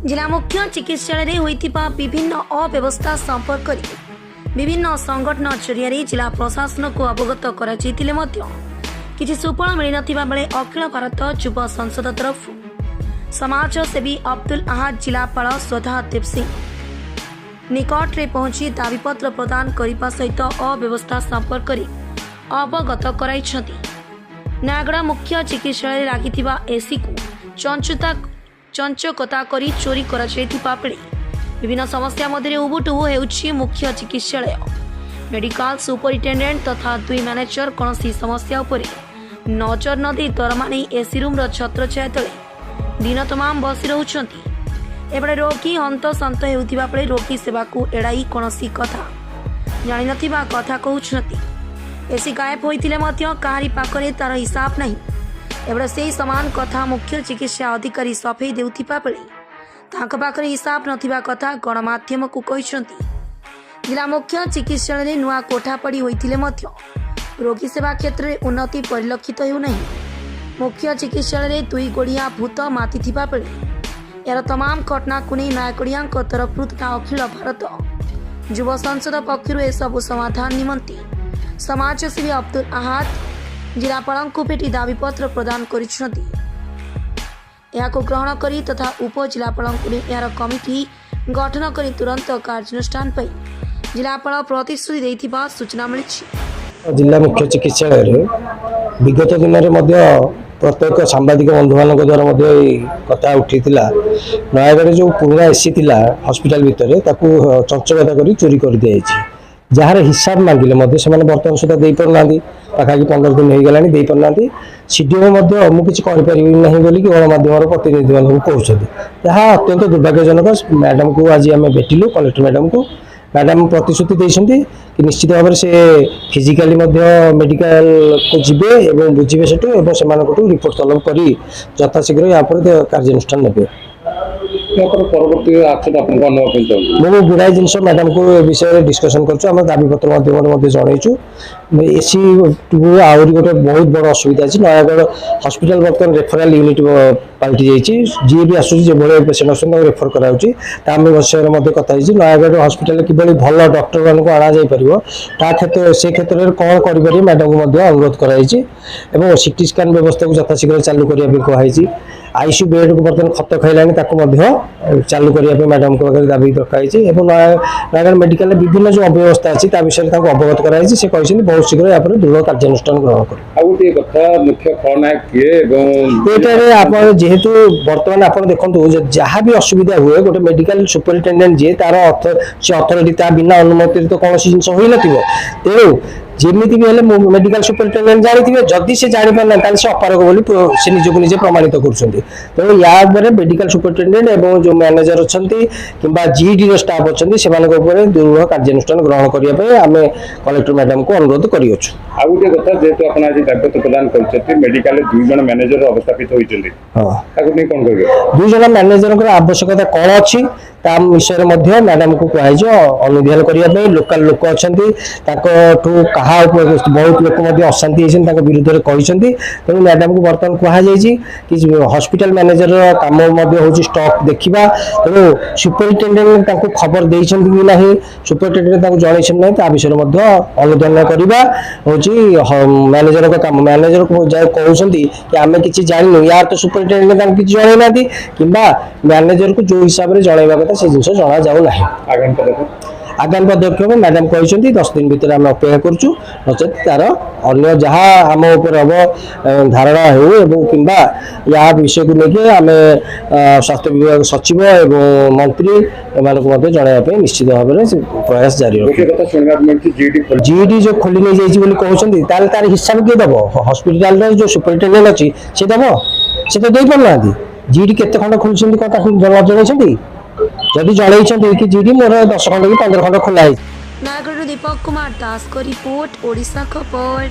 जिला मुख्य चिकित्सालय होइतिबा विभिन्न अव्यवस्था संपर्क विभिन्न संगठन जरिए जिला प्रशासन को अवगत कराइतिले मध्य किछि सुफल मिल नथिबा बेले अखिल भारत युवा संसद तरफ समाज सेवी अब्दुल अहाद जिलापाल श्रद्धा देव सिंह निकट रे पहुंची दाबीपत्र प्रदान करने सहित अव्यवस्था संपर्क अवगत कराइछथि। नयागड़ा मुख्य चिकित्सालय लगी एसी को चंचकता करी चोरी करा बेले विभिन्न समस्या मध्य उबुटुबु हेउछि मुख्य चिकित्सालय। मेडिकल सुपरिटेडेंट तथा दुई मैनेजर कौन समस्या उपरे नजर न दे दरमा नहीं एसी रूम छत्र छाया तले दिन तमाम बसी रोचंती। एबे रोगी हंतसंत हेउथिबा बेले रोगी सेवा को एड़ाई कौन कथा जानि नथिबा कथा कहउछंती। एसी गायब होइतिले मध्य काहारी पाखरे तार हिसाब नहीं। एबे से समान कथा मुख्य चिकित्सा अधिकारी सफेई देउथिबा बेले तांक पाखरे हिसाब नथिबा कथा गणमाध्यम को कहिसंती। जिला मुख्य चिकित्सालय नुआ कोठा पड़ी होइतिले मध्य रोगी सेवा क्षेत्र में उन्नति परिलक्षित हेउ नहीं। मुख्य चिकित्सालय दुई गोड़िया भूत मातिथिबा बेले यार तमाम घटना को नहीं नयागड़िया तरफ अखिल भारत युवा संसद पक्षर एसबू समाधान निमंते समाजसेवी अब्दुल अहाद जिलापाल को भेटी दाबीपत्र प्रदान करिसेंती। यहां ग्रहण करी तथा उपजिलापाल यार कमिटी गठन करी तुरंत कार्यानुष्ठान पर जिलापाल प्रतिश्रुति देथिबा सूचना मिली। जिला मुख्य चिकित्सालय विगत दिन में प्रत्येक सांबादिक बंधु मान द्वारा कथा उठी नयागढ़ जो पुराना एसी थिला हॉस्पिटल भितर चंचकता कर चोरी कर दी जार हिसाब मांगिले से बर्तमान सुधा दे पारना पाखापाखि 15 दिन हो गला दे पारना सीडीओ मुझे ना बोलिक गणमाध्यम प्रतिनिधि मानक कहते जहाँ अत्यंत दुर्भाग्यजनक। मैडम को आज आम भेटिलु कलेक्टर मैडम को मैडम प्रतिश्रुति देते कि निश्चित भाव में से फिजिकाली मेडिकल को जीवे और बुझे से रिपोर्ट तलब कर यथाशीघ्र यहाँ पर कार्यानुष्ठान ने मुझे गुड़ाए जिनस मैडम को विषय डिस्कसन कर दाबीपत्र माध्यम जनईचु। एसी आहरी गोटे बहुत बड़ असुविधा अच्छी नयागढ़ हॉस्पिटल बर्तमान रेफराल यूनिट पलटि जाइए जी भी आसूँ पेसेंट आम रेफर कराम विषय कथा नयागढ़ हॉस्पिटल किभली भल डॉक्टर मानक आना क्षेत्र से क्षेत्र में कौन कर मैडम को अनुरोध कराई सीटी स्कैन व्यवस्था को यथाशीघ्र चालू करने कहुई। आईसीयू बेड को बर्तमान खत खाइलानी चालू करने मैडम को दाबी रखाई नयागढ़ मेडिकल विभिन्न जो अव्यवस्था अच्छी विषय अवगत कराई से कहते बहुत शीघ्र यहाँ पर दृढ़ कार्यानुष्ठान ग्रहण कर जेहेतु बर्तमान आप देखो जहाँ भी असुविधा हुए गोटे मेडिकल सुपरिटेडेंट जी तार अथॉरिटी बिना अनुमति तो कौन जिन हो तेणु जमीती भी हेल्ले मेडिकल सुपरिटेडेंट जानी जदि से जानी पारना से अपारक बोली से निजक निजे प्रमाणित कर तेणु या मेडिकल सुपरिटेडेंट और जो मैनेजर अच्छा कि जीडी स्टाफ अच्छा से दृढ़ कार्यानुष्ठान ग्रहण करने आम कलेक्टर मैडम को अनुरोध कर गोटे कथा जेहेतु आप आज दायित्व प्रदान कर मेडिकल दुई जन मैनेजर अवस्थापित होती कौन कह दुई जन मैनेजर आवश्यकता कौन अच्छी विषय मैडम को कहुई अनुध्यान करने लोकाल लोक अच्छा कहा बहुत लोग अशांति होती विरुद्ध कहते तेणु मैडम को बर्तमान कहुई कि हॉस्पिटल मैनेजर काम हूँ स्टॉक देखा तेणु सुपरिटेडेंट खबर देते कि ना सुपरिटेडेंट जनई ना ता विषय अनुध्यान करवा हूँ मैनेजर का काम मैनेजर को कहते कि आम कि जानू यार तो सुपरिटेडेंट किसी जनईना कि मैनेजर को जो हिसाब से जनवा कथा से जिन जना जाऊ ना। आगामी पदक्षेप मैडम कहते 10 दिन भीतर आम अपेक्षा करुँ नचेत तार अन्य जहाँ आम उपर हम धारणा हो कि या विषय को लेकिन आम स्वास्थ्य विभाग सचिव एवं मंत्री एम जनवाई निश्चित भाव में प्रयास जारी रखे। जीडी जो खोली नहीं जाइए कहते तार हिसाब किए दब हॉस्पिटल जो सुपरिटेडेंट अच्छी से दब से तो दे पारना जीडी केते खंड खोलुं कौन जनई जदि जनई कि जीडी मोर 10 खंड कि 15 खंड खोला है। नयागढ़ दीपक कुमार दास को रिपोर्ट ओडिशा खबर।